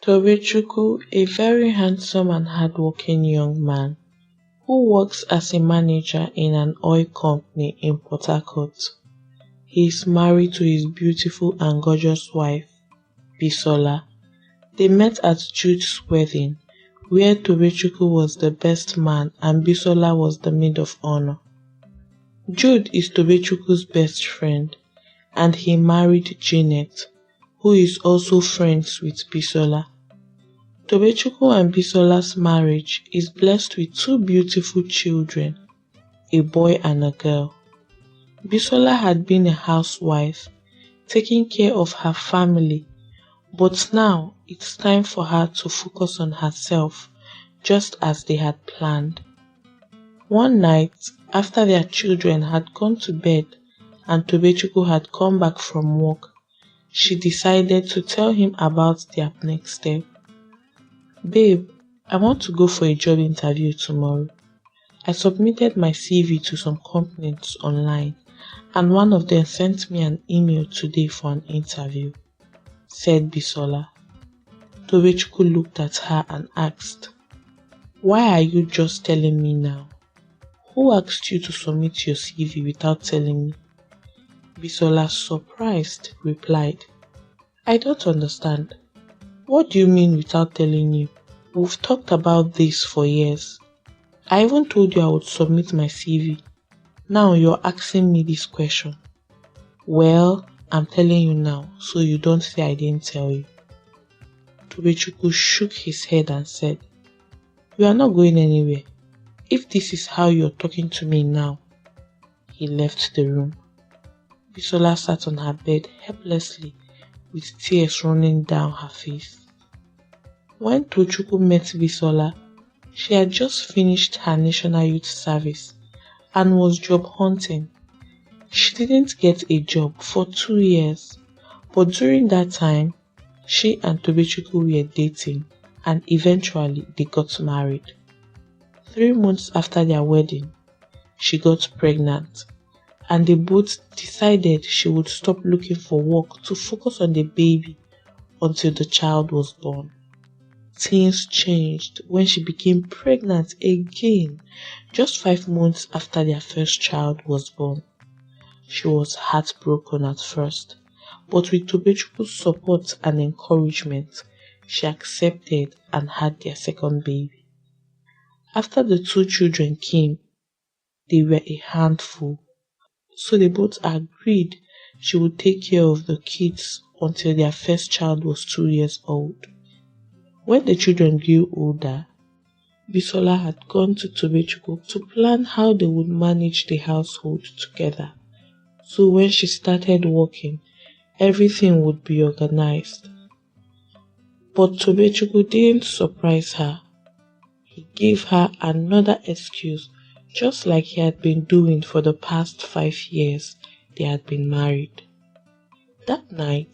TOBECHUKWU, a very handsome and hardworking young man who works as a manager in an oil company in Port Harcourt. He is married to his beautiful and gorgeous wife, BISOLA. They met at Jude's wedding, where TOBECHUKWU was the best man and BISOLA was the maid of honor. Jude is TOBECHUKWU's best friend, and he married Janet, who is also friends with BISOLA. TOBECHUKWU and BISOLA's marriage is blessed with two beautiful children, a boy and a girl. BISOLA had been a housewife, taking care of her family, but now it's time for her to focus on herself, just as they had planned. One night, after their children had gone to bed and TOBECHUKWU had come back from work, she decided to tell him about their next step. "Babe, I want to go for a job interview tomorrow. I submitted my CV to some companies online, and one of them sent me an email today for an interview," said BISOLA. TOBECHUKWU looked at her and asked, "Why are you just telling me now? Who asked you to submit your CV without telling me?" BISOLA, surprised, replied, "I don't understand. What do you mean without telling you? We've talked about this for years. I even told you I would submit my CV. Now you're asking me this question." "Well, I'm telling you now, so you don't say I didn't tell you." TOBECHUKWU shook his head and said, "You are not going anywhere. If this is how you're talking to me now." He left the room. BISOLA sat on her bed helplessly, with tears running down her face. When TOBECHUKWU met BISOLA, she had just finished her National Youth Service and was job hunting. She didn't get a job for 2 years, but during that time, she and TOBECHUKWU were dating and eventually they got married. 3 months after their wedding, she got pregnant, and they both decided she would stop looking for work to focus on the baby until the child was born. Things changed when she became pregnant again, just 5 months after their first child was born. She was heartbroken at first, but with TOBECHUKWU's support and encouragement, she accepted and had their second baby. After the 2 children came, they were a handful, so they both agreed she would take care of the kids until their first child was 2 years old. When the children grew older, BISOLA had gone to TOBECHUKWU to plan how they would manage the household together, so when she started working, everything would be organized. But TOBECHUKWU didn't surprise her. He gave her another excuse, just like he had been doing for the past 5 years they had been married. That night,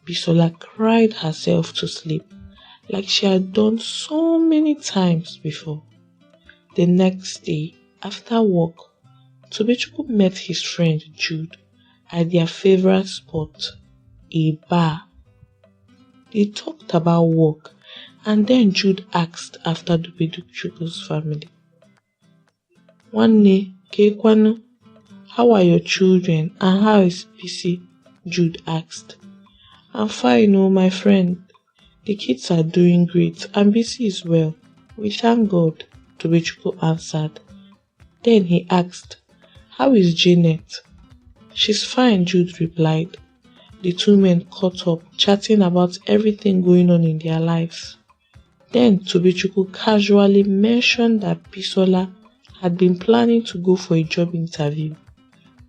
BISOLA cried herself to sleep, like she had done so many times before. The next day, after work, TOBECHUKWU met his friend Jude at their favorite spot, a bar. They talked about work, and then Jude asked after TOBECHUKWU's family. "Nwanne, kekwanu, how are your children and how is Bisi?" Jude asked. "I'm fine, oh my friend. The kids are doing great and Bisi is well. We thank God," TOBECHUKWU answered. Then he asked, "How is Janet?" "She's fine," Jude replied. The 2 men caught up, chatting about everything going on in their lives. Then TOBECHUKWU casually mentioned that BISOLA had been planning to go for a job interview,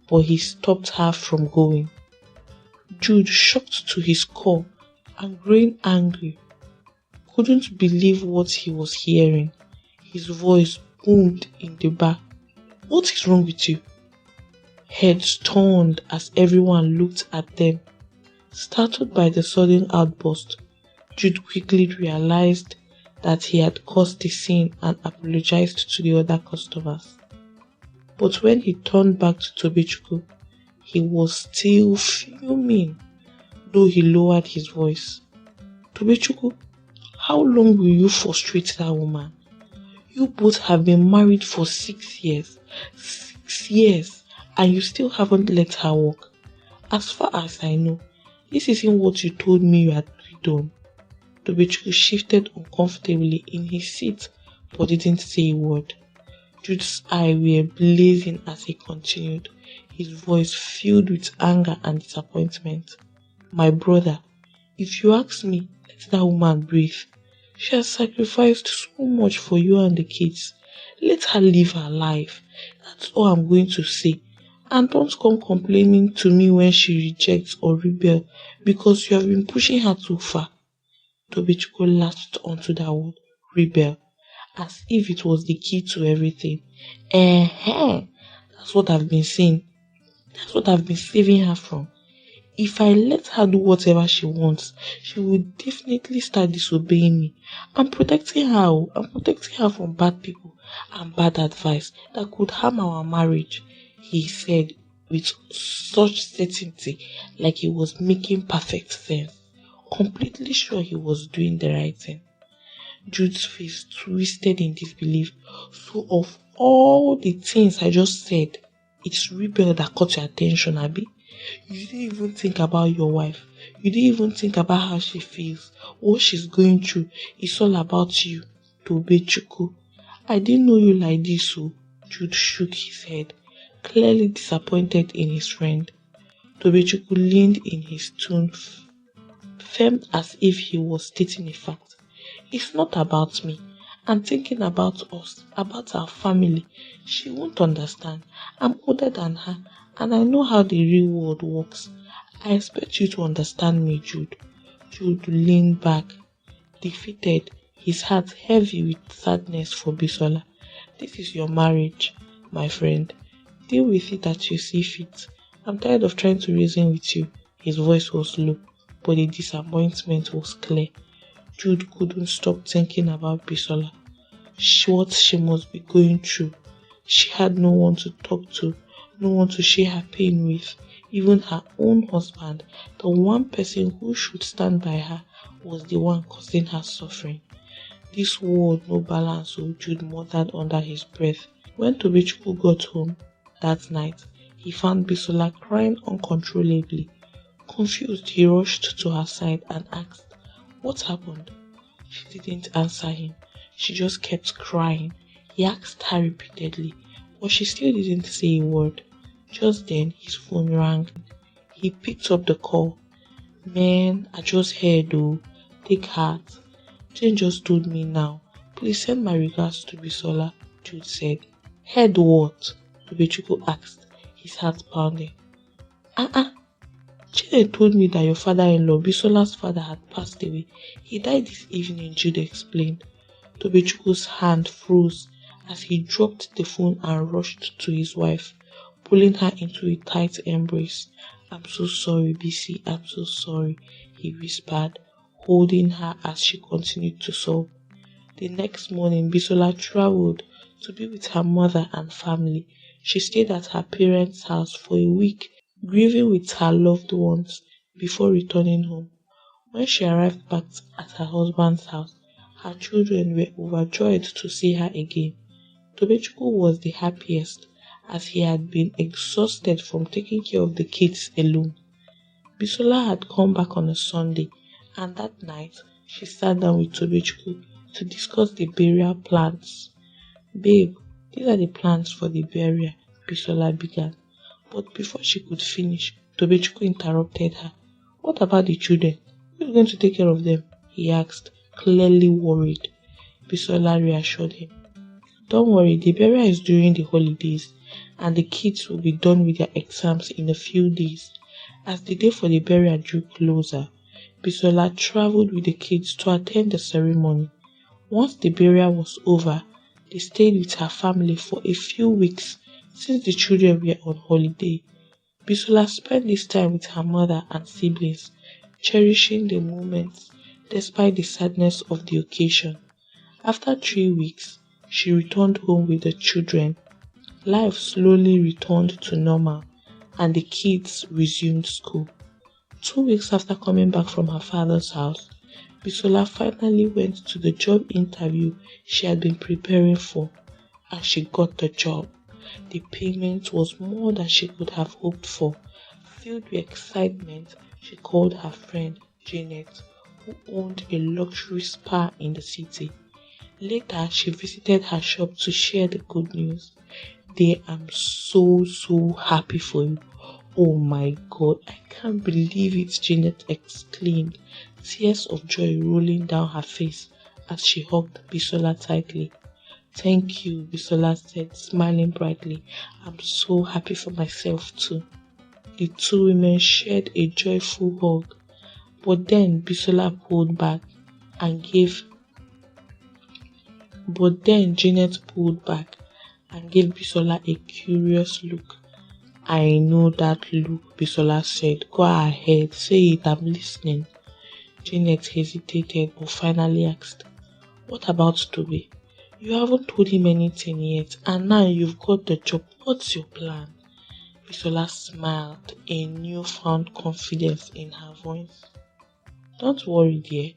but he stopped her from going. Jude, shocked to his core and growing angry, couldn't believe what he was hearing. His voice boomed in the bar. "What is wrong with you?" Heads turned as everyone looked at them. Startled by the sudden outburst, Jude quickly realized that he had caused the scene and apologized to the other customers. But when he turned back to TOBECHUKWU, he was still fuming, though he lowered his voice. "TOBECHUKWU, How long will you frustrate that woman? You both have been married for 6 years. 6 years, and you still haven't let her walk. As far as I know, this isn't what you told me you had done. TOBECHUKWU shifted uncomfortably in his seat but didn't say a word. Jude's eyes were blazing as he continued, his voice filled with anger and disappointment. My brother, if you ask me, let that woman breathe. She has sacrificed so much for you and the kids. Let her live her life. That's all I'm going to say. And don't come complaining to me when she rejects or rebels because you have been pushing her too far. TOBECHUKWU latched onto that word, rebel, as if it was the key to everything. That's what I've been saying. That's what I've been saving her from. If I let her do whatever she wants, she will definitely start disobeying me. I'm protecting her. I'm protecting her from bad people and bad advice that could harm our marriage, he said with such certainty, like he was making perfect sense, completely sure he was doing the right thing. Jude's face twisted in disbelief. So of all the things I just said, it's rebel that caught your attention, Abby? You didn't even think about your wife. You didn't even think about how she feels, what she's going through. It's all about you, TOBECHUKWU. I didn't know you like this, so Jude shook his head, clearly disappointed in his friend. TOBECHUKWU leaned in his tone, firm as if he was stating a fact. It's not about me. I'm thinking about us, about our family. She won't understand. I'm older than her, and I know how the real world works. I expect you to understand me, Jude. Jude leaned back, defeated, his heart heavy with sadness for BISOLA. This is your marriage, my friend. Deal with it as you see fit. I'm tired of trying to reason with you. His voice was low, but the disappointment was clear. Jude couldn't stop thinking about BISOLA. What she must be going through. She had no one to talk to, no one to share her pain with. Even her own husband, the one person who should stand by her, was the one causing her suffering. This world no balance, so Jude muttered under his breath. When TOBECHUKWU got home that night, he found BISOLA crying uncontrollably. Confused, he rushed to her side and asked, "What happened?" She didn't answer him. She just kept crying. He asked her repeatedly, but she still didn't say a word. Just then, his phone rang. He picked up the call. "Man, I just heard though. Take heart. Jane just told me now. Please send my regards to BISOLA," Jude said. "Heard what?" TOBECHUKWU asked, his heart pounding. Jane told me that your father-in-law, BISOLA's father, had passed away. He died this evening," Jude explained. TOBECHUKWU's hand froze as he dropped the phone and rushed to his wife, pulling her into a tight embrace. "I'm so sorry, BC, I'm so sorry," he whispered, holding her as she continued to sob. The next morning, BISOLA traveled to be with her mother and family. She stayed at her parents' house for a week, grieving with her loved ones before returning home. When she arrived back at her husband's house, her children were overjoyed to see her again. TOBECHUKWU was the happiest, as he had been exhausted from taking care of the kids alone. BISOLA had come back on a Sunday, and that night she sat down with TOBECHUKWU to discuss the burial plans. "Babe, these are the plans for the burial," BISOLA began. But before she could finish, TOBECHUKWU interrupted her. "What about the children? Who's going to take care of them?" he asked, clearly worried. BISOLA reassured him. "Don't worry, the burial is during the holidays, and the kids will be done with their exams in a few days." As the day for the burial drew closer, BISOLA traveled with the kids to attend the ceremony. Once the burial was over, they stayed with her family for a few weeks since the children were on holiday. BISOLA spent this time with her mother and siblings, cherishing the moments despite the sadness of the occasion. After 3 weeks, she returned home with the children. Life slowly returned to normal, and the kids resumed school. 2 weeks after coming back from her father's house, Bisola finally went to the job interview she had been preparing for, and she got the job. The payment was more than she could have hoped for. Filled with excitement, she called her friend Janet, who owned a luxury spa in the city. Later, she visited her shop to share the good news. "They am so happy for you. Oh my God, I can't believe it," Janet exclaimed, tears of joy rolling down her face as she hugged Bisola tightly. "Thank you," Bisola said, smiling brightly. "I'm so happy for myself too." The two women shared a joyful hug, but then Bisola pulled back and gave But then Janet pulled back and gave Bisola a curious look. "I know that look," Bisola said. "Go ahead, say it, I'm listening." Janet hesitated but finally asked, "What about Toby? You haven't told him anything yet, and now you've got the job. What's your plan?" Bisola smiled, a newfound confidence in her voice. "Don't worry, dear.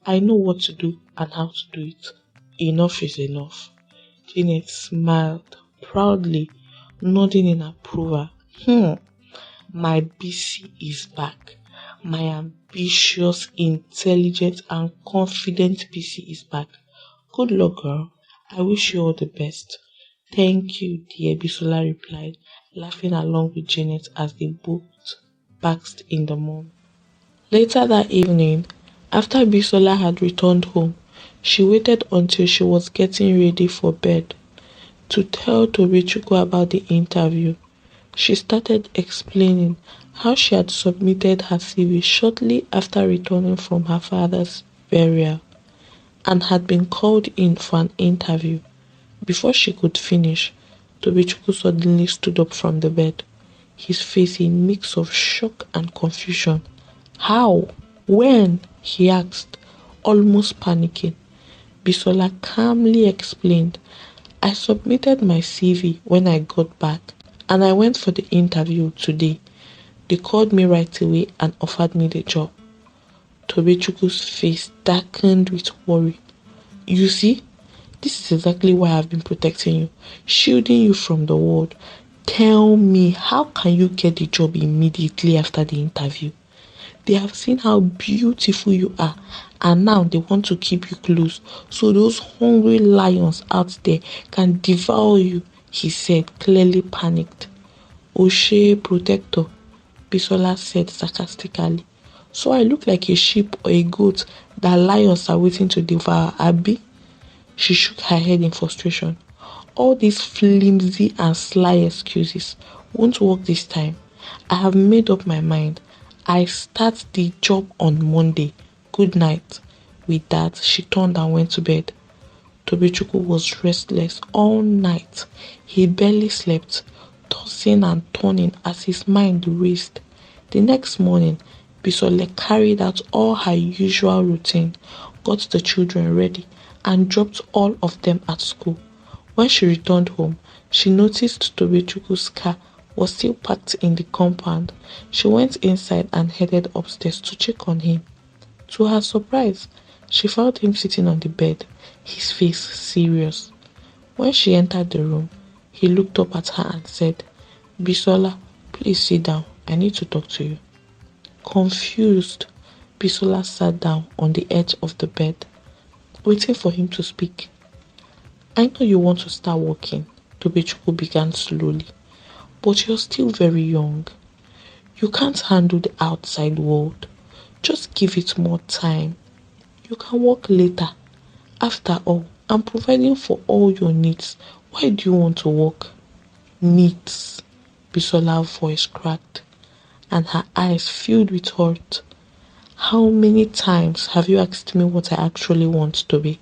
I know what to do and how to do it. Enough is enough." Janet smiled proudly, nodding in approval. My BC is back. My ambitious, intelligent, and confident BC is back. Good luck, girl. I wish you all the best." "Thank you, dear," Bisola replied, laughing along with Janet as they both basked in the moon. Later that evening, after Bisola had returned home, she waited until she was getting ready for bed to tell TOBECHUKWU about the interview. She started explaining how she had submitted her CV shortly after returning from her father's burial and had been called in for an interview. Before she could finish, TOBECHUKWU suddenly stood up from the bed, his face a mix of shock and confusion. "How? When?" he asked, almost panicking. Bisola calmly explained, "I submitted my CV when I got back, and I went for the interview today. They called me right away and offered me the job." TOBECHUKWU's face darkened with worry. "You see, this is exactly why I've been protecting you, shielding you from the world. Tell me, how can you get the job immediately after the interview? They have seen how beautiful you are, and now they want to keep you close so those hungry lions out there can devour you," he said, clearly panicked. "Oshe protector," Bisola said sarcastically. "So I look like a sheep or a goat that lions are waiting to devour, Abi?" She shook her head in frustration. "All these flimsy and sly excuses won't work this time. I have made up my mind. I start the job on Monday. Good night." With that, she turned and went to bed. TOBECHUKWU was restless all night. He barely slept, tossing and turning as his mind raced. The next morning, Bisola carried out all her usual routine, got the children ready, and dropped all of them at school. When she returned home, she noticed TOBECHUKWU's car was still parked in the compound. She went inside and headed upstairs to check on him. To her surprise, she found him sitting on the bed, his face serious. When she entered the room, he looked up at her and said, "Bisola, please sit down. I need to talk to you." Confused, Bisola sat down on the edge of the bed, waiting for him to speak. "I know you want to start working," TOBECHUKWU began slowly, "but you're still very young. You can't handle the outside world. Just give it more time. You can work later. After all, I'm providing for all your needs. Why do you want to work?" "Needs," Bisola's voice cracked, and her eyes filled with hurt. "How many times have you asked me what I actually want to be?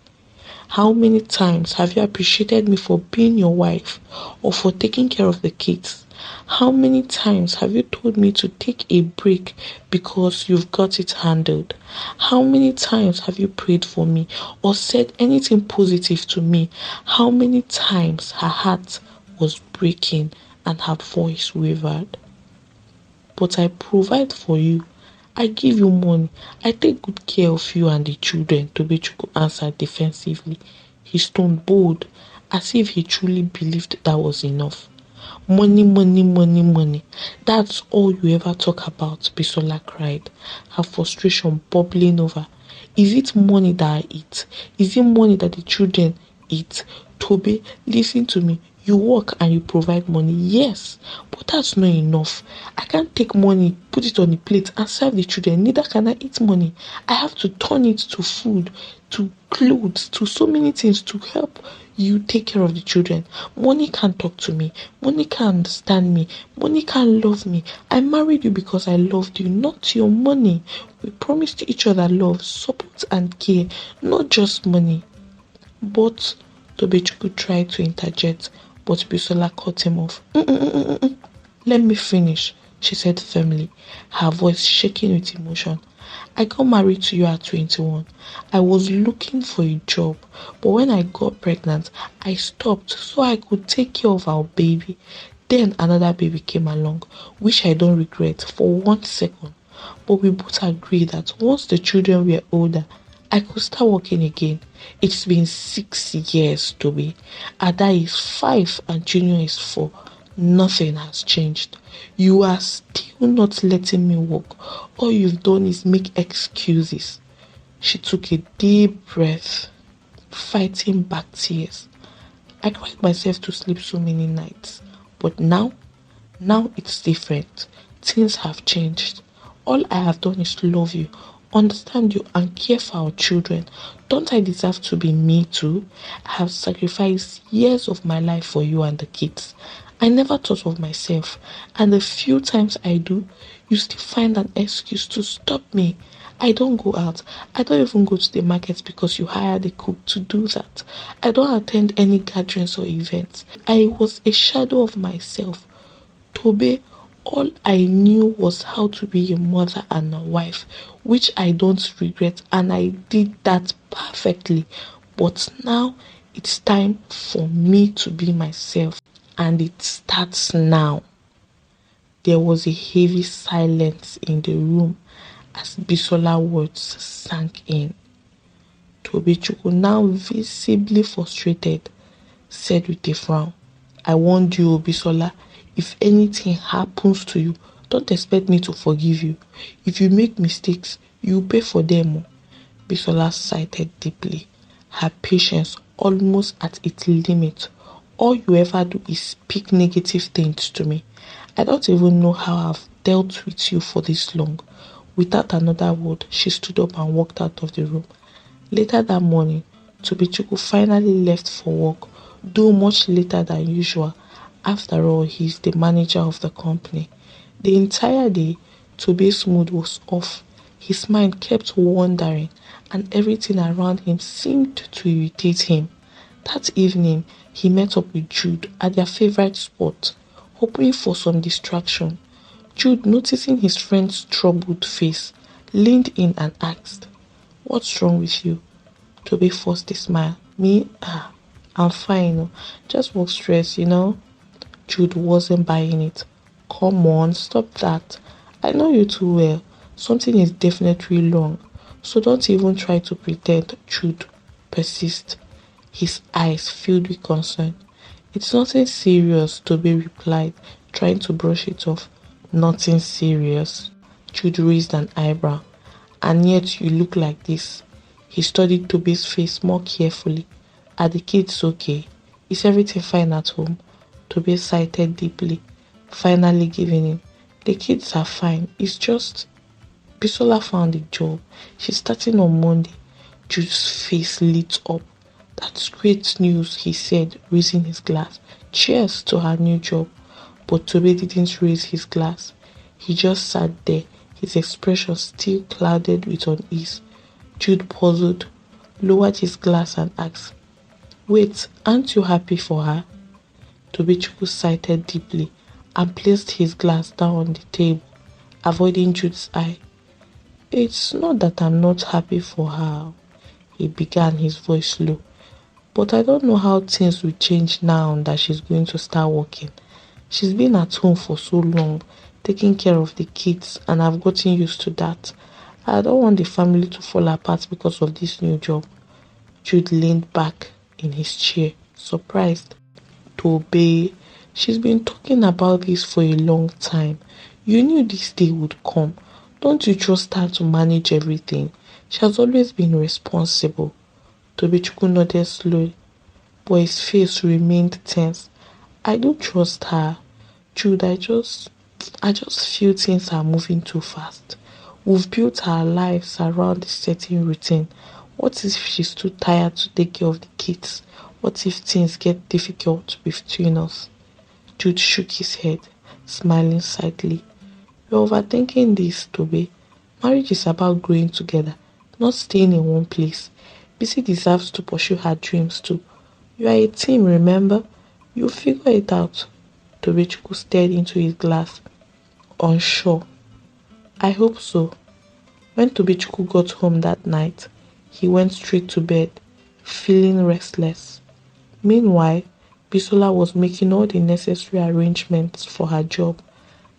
How many times have you appreciated me for being your wife or for taking care of the kids? How many times have you told me to take a break because you've got it handled? How many times have you prayed for me or said anything positive to me?" How many times her heart was breaking and her voice wavered. "But I provide for you I give you money. I take good care of you and the children, Tobechukwu answered defensively, his tone bold, as if he truly believed that was enough. Money, money, money, money. That's all you ever talk about, Bisola cried, her frustration bubbling over. Is it money that I eat? Is it money that the children eat? Tobe, listen to me. You work and you provide money, yes, but that's not enough. I can't take money, put it on a plate and serve the children. Neither can I eat money. I have to turn it to food, to clothes, to so many things to help you take care of the children. Money can't talk to me. Money can't understand me. Money can't love me. I married you because I loved you, not your money. We promised each other love, support and care, not just money. But Tobechukwu tried to interject, but Bisola cut him off. Let me finish, she said firmly, her voice shaking with emotion. I got married to you at 21. I was looking for a job, but when I got pregnant, I stopped so I could take care of our baby. Then another baby came along, which I don't regret for 1 second. But we both agreed that once the children were older, I could start working again. It's been 6 years, Toby. Ada is 5 and Junior is 4. Nothing has changed. You are still not letting me work. All you've done is make excuses. She took a deep breath, fighting back tears. I cried myself to sleep so many nights. But now it's different. Things have changed. All I have done is love you, understand you, and care for our children. Don't I deserve to be me too? I have sacrificed years of my life for you and the kids. I never thought of myself, and the few times I do, you still find an excuse to stop me. I don't go out. I don't even go to the market because you hired a cook to do that. I don't attend any gatherings or events. I was a shadow of myself. Tobe, all I knew was how to be a mother and a wife, which I don't regret, and I did that perfectly. But now it's time for me to be myself, and it starts now. There was a heavy silence in the room as Bisola's words sank in. Tobechukwu, now visibly frustrated, said with a frown, I warned you, Bisola. If anything happens to you, don't expect me to forgive you. If you make mistakes, you pay for them. Bisola sighed deeply, her patience almost at its limit. All you ever do is speak negative things to me. I don't even know how I've dealt with you for this long. Without another word, she stood up and walked out of the room. Later that morning, Tobechukwu finally left for work, though much later than usual. After all, he's the manager of the company. The entire day, Tobe's mood was off. His mind kept wandering, and everything around him seemed to irritate him. That evening, he met up with Jude at their favorite spot, hoping for some distraction. Jude, noticing his friend's troubled face, leaned in and asked, What's wrong with you? Tobe forced a smile. Me? I'm fine. Just work stress, Jude wasn't buying it. Come on, stop that. I know you too well. Something is definitely wrong. So don't even try to pretend, Jude persisted, his eyes filled with concern. It's nothing serious, Tobe replied, trying to brush it off. Nothing serious. Jude raised an eyebrow. And yet you look like this. He studied Tobe's face more carefully. Are the kids okay? Is everything fine at home? Tobe sighed deeply, finally giving in. The kids are fine. It's just Bisola found a job. She's starting on Monday. Jude's face lit up. That's great news, he said, raising his glass. Cheers to her new job. But Tobe didn't raise his glass. He just sat there, his expression still clouded with unease. Jude puzzled, lowered his glass and asked, Wait, aren't you happy for her? Tobechukwu sighed deeply and placed his glass down on the table, avoiding Jude's eye. It's not that I'm not happy for her, he began, his voice low. But I don't know how things will change now that she's going to start working. She's been at home for so long. taking care of the kids, and I've gotten used to that. I don't want the family to fall apart because of this new job. Jude leaned back in his chair, surprised. Tobe, she's been talking about this for a long time. You knew this day would come. Don't you trust her to manage everything? She has always been responsible. Tobechukwu nodded slowly, but his face remained tense. I do trust her. Jude, I just feel things are moving too fast. We've built our lives around a certain routine. What if she's too tired to take care of the kids? What if things get difficult between us? Jude shook his head, smiling slightly. You're overthinking this, Toby. Marriage is about growing together, not staying in one place. Bisi deserves to pursue her dreams too. You are a team, remember? You'll figure it out. Tobechukwu stared into his glass, unsure. I hope so. When Tobechukwu got home that night, he went straight to bed, feeling restless. Meanwhile, BISOLA was making all the necessary arrangements for her job,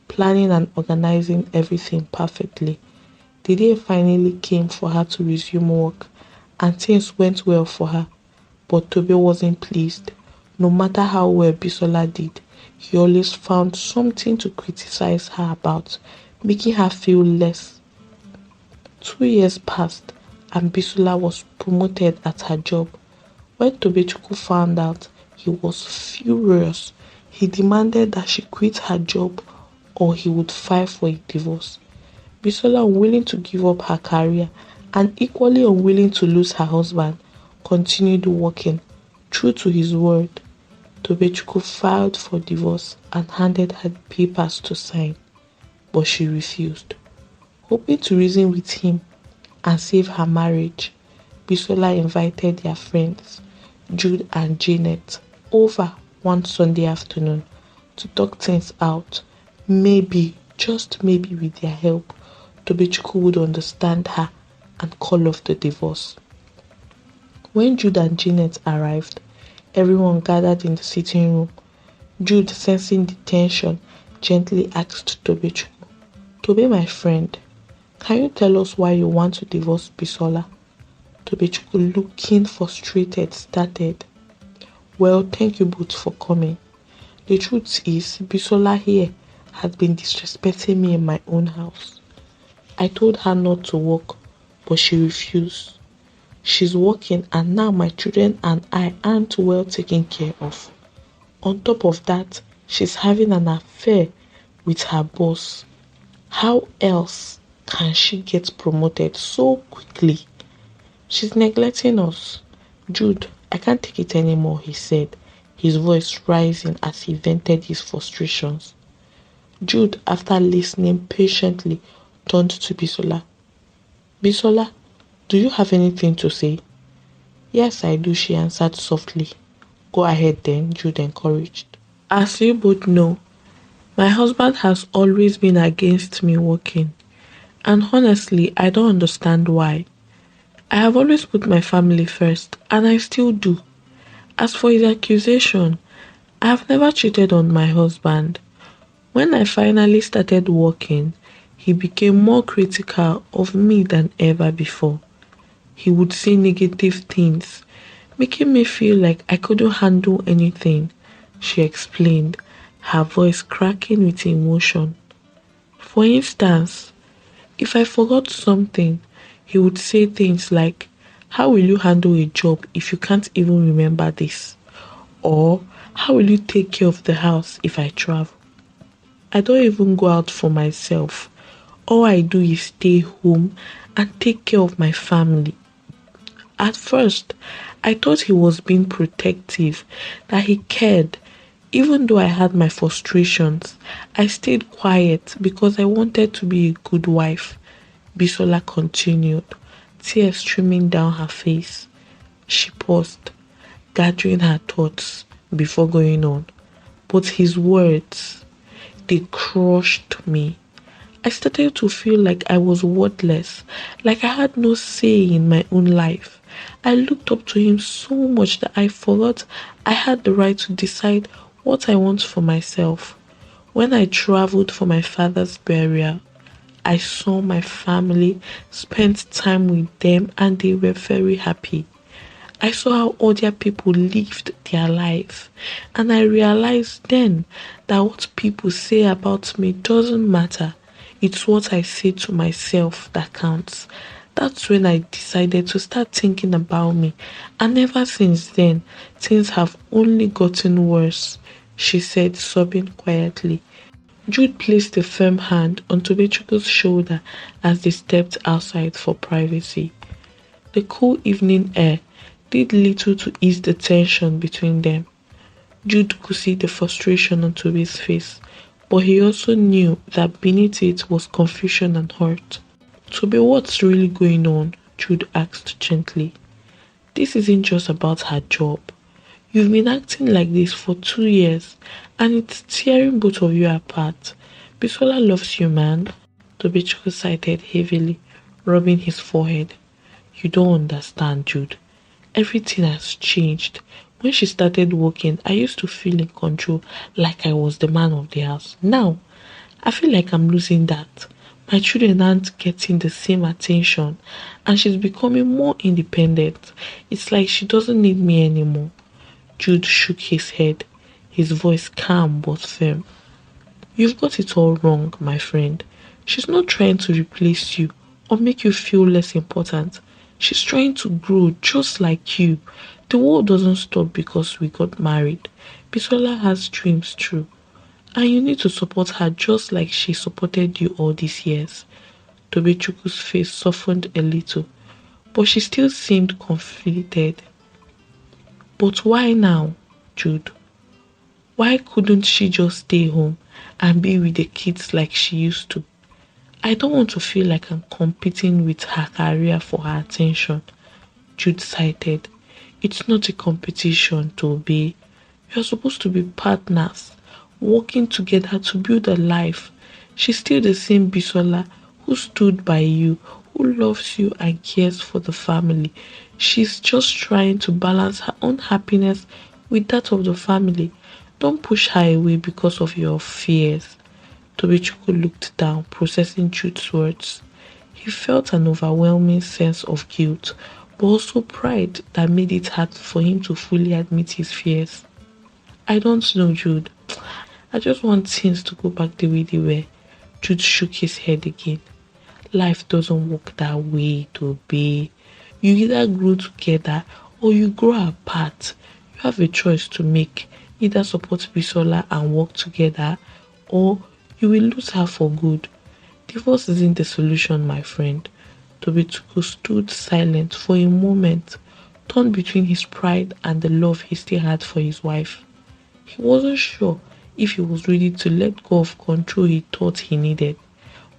planning and organizing everything perfectly. The day finally came for her to resume work, and things went well for her. But Tobe wasn't pleased. No matter how well BISOLA did, he always found something to criticize her about, making her feel less. 2 years passed, and BISOLA was promoted at her job. When Tobechukwu found out, he was furious. He demanded that she quit her job or he would file for a divorce. BISOLA, unwilling to give up her career and equally unwilling to lose her husband, continued working, true to his word. Tobechukwu filed for divorce and handed her the papers to sign, but she refused. Hoping to reason with him and save her marriage, BISOLA invited their friends, Jude and Janet, over one Sunday afternoon to talk things out. Maybe, just maybe with their help, Tobechukwu would understand her and call off the divorce. When Jude and Janet arrived, everyone gathered in the sitting room. Jude, sensing the tension, gently asked Tobechukwu, Tobe, my friend, can you tell us why you want to divorce BISOLA? Tobechukwu, looking frustrated, started. Well, thank you both for coming. The truth is, BISOLA here has been disrespecting me in my own house. I told her not to work, but she refused. She's working and now my children and I aren't well taken care of. On top of that, she's having an affair with her boss. How else can she get promoted so quickly? She's neglecting us. Jude, I can't take it anymore, he said, his voice rising as he vented his frustrations. Jude, after listening patiently, turned to BISOLA. BISOLA, do you have anything to say? Yes, I do, she answered softly. Go ahead then, Jude encouraged. As you both know, my husband has always been against me working. And honestly, I don't understand why. I have always put my family first, and I still do. As for his accusation, I have never cheated on my husband. When I finally started working, he became more critical of me than ever before. He would say negative things, making me feel like I couldn't handle anything, she explained, her voice cracking with emotion. For instance, if I forgot something, he would say things like, how will you handle a job if you can't even remember this? Or, how will you take care of the house if I travel? I don't even go out for myself. All I do is stay home and take care of my family. At first, I thought he was being protective, that he cared. Even though I had my frustrations, I stayed quiet because I wanted to be a good wife. BISOLA continued, tears streaming down her face. She paused, gathering her thoughts before going on. But his words, they crushed me. I started to feel like I was worthless, like I had no say in my own life. I looked up to him so much that I forgot I had the right to decide what I want for myself. When I traveled for my father's burial, I saw my family, spent time with them, and they were very happy. I saw how other people lived their life, and I realized then that what people say about me doesn't matter. It's what I say to myself that counts. That's when I decided to start thinking about me, and ever since then, things have only gotten worse, she said, sobbing quietly. Jude placed a firm hand on Tobechukwu's shoulder as they stepped outside for privacy. The cool evening air did little to ease the tension between them. Jude could see the frustration on Toby's face, but he also knew that beneath it was confusion and hurt. Toby, what's really going on? Jude asked gently. This isn't just about her job. You've been acting like this for 2 years, and it's tearing both of you apart. Bisola loves you, man. Tobechukwu sighed heavily, rubbing his forehead. You don't understand, Jude. Everything has changed. When she started working, I used to feel in control, like I was the man of the house. Now, I feel like I'm losing that. My children aren't getting the same attention, and she's becoming more independent. It's like she doesn't need me anymore. Jude shook his head, his voice calm but firm. You've got it all wrong, my friend. She's not trying to replace you or make you feel less important. She's trying to grow just like you. The world doesn't stop because we got married. Bisola has dreams too. And you need to support her just like she supported you all these years. Tobechukwu's face softened a little, but she still seemed conflicted. But why now, Jude? Why couldn't she just stay home and be with the kids like she used to? I don't want to feel like I'm competing with her career for her attention. Jude cited. It's not a competition, Toby. You're supposed to be partners, working together to build a life. She's still the same Bisola who stood by you, who loves you and cares for the family. She's just trying to balance her own happiness with that of the family. Don't push her away because of your fears. Tobechukwu looked down, processing Jude's words. He felt an overwhelming sense of guilt, but also pride that made it hard for him to fully admit his fears. I don't know, Jude. I just want things to go back the way they were. Jude shook his head again. Life doesn't work that way, Toby. You either grow together or you grow apart. You have a choice to make. Either support Bisola and work together, or you will lose her for good. Divorce isn't the solution, my friend. Tobechukwu stood silent for a moment, torn between his pride and the love he still had for his wife. He wasn't sure if he was ready to let go of control he thought he needed,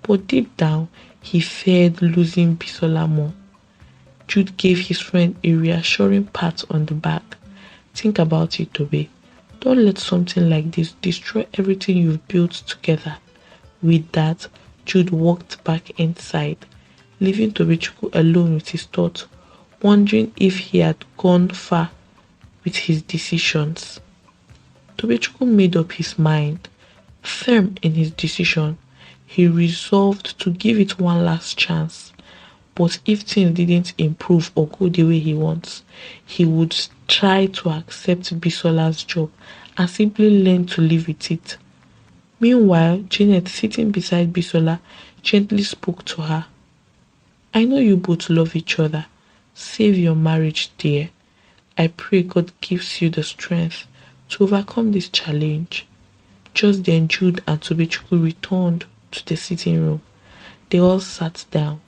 but deep down, he feared losing Bisola more. Jude gave his friend a reassuring pat on the back. Think about it, Toby. Don't let something like this destroy everything you've built together. With that, Jude walked back inside, leaving Tobechukwu alone with his thoughts, wondering if he had gone far with his decisions. Tobechukwu made up his mind. Firm in his decision, he resolved to give it one last chance. But if things didn't improve or go the way he wants, he would try to accept Bisola's job and simply learn to live with it. Meanwhile, Janet, sitting beside Bisola, gently spoke to her. I know you both love each other. Save your marriage, dear. I pray God gives you the strength to overcome this challenge. Just then, Jude and Tobechukwu returned to the sitting room. They all sat down,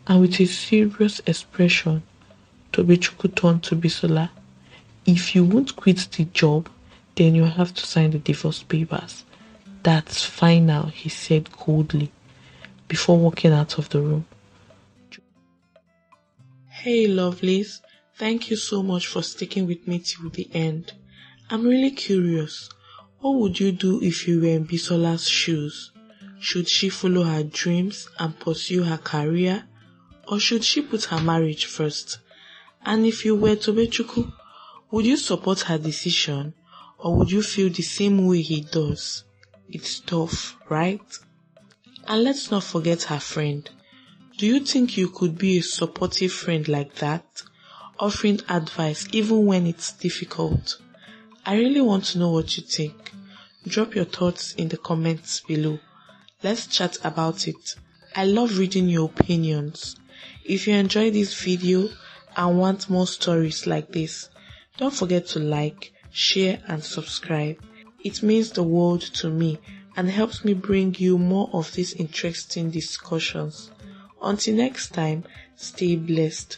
and with a serious expression, Tobechukwu turned to Bisola. If you won't quit the job, then you have to sign the divorce papers. That's final, he said coldly, before walking out of the room. Hey lovelies, thank you so much for sticking with me till the end. I'm really curious. What would you do if you were in Bisola's shoes? Should she follow her dreams and pursue her career? Or should she put her marriage first? And if you were Tobechukwu, would you support her decision? Or would you feel the same way he does? It's tough, right? And let's not forget her friend. Do you think you could be a supportive friend like that? Offering advice even when it's difficult? I really want to know what you think. Drop your thoughts in the comments below. Let's chat about it. I love reading your opinions. If you enjoyed this video and want more stories like this, don't forget to like, share and subscribe. It means the world to me and helps me bring you more of these interesting discussions. Until next time, stay blessed.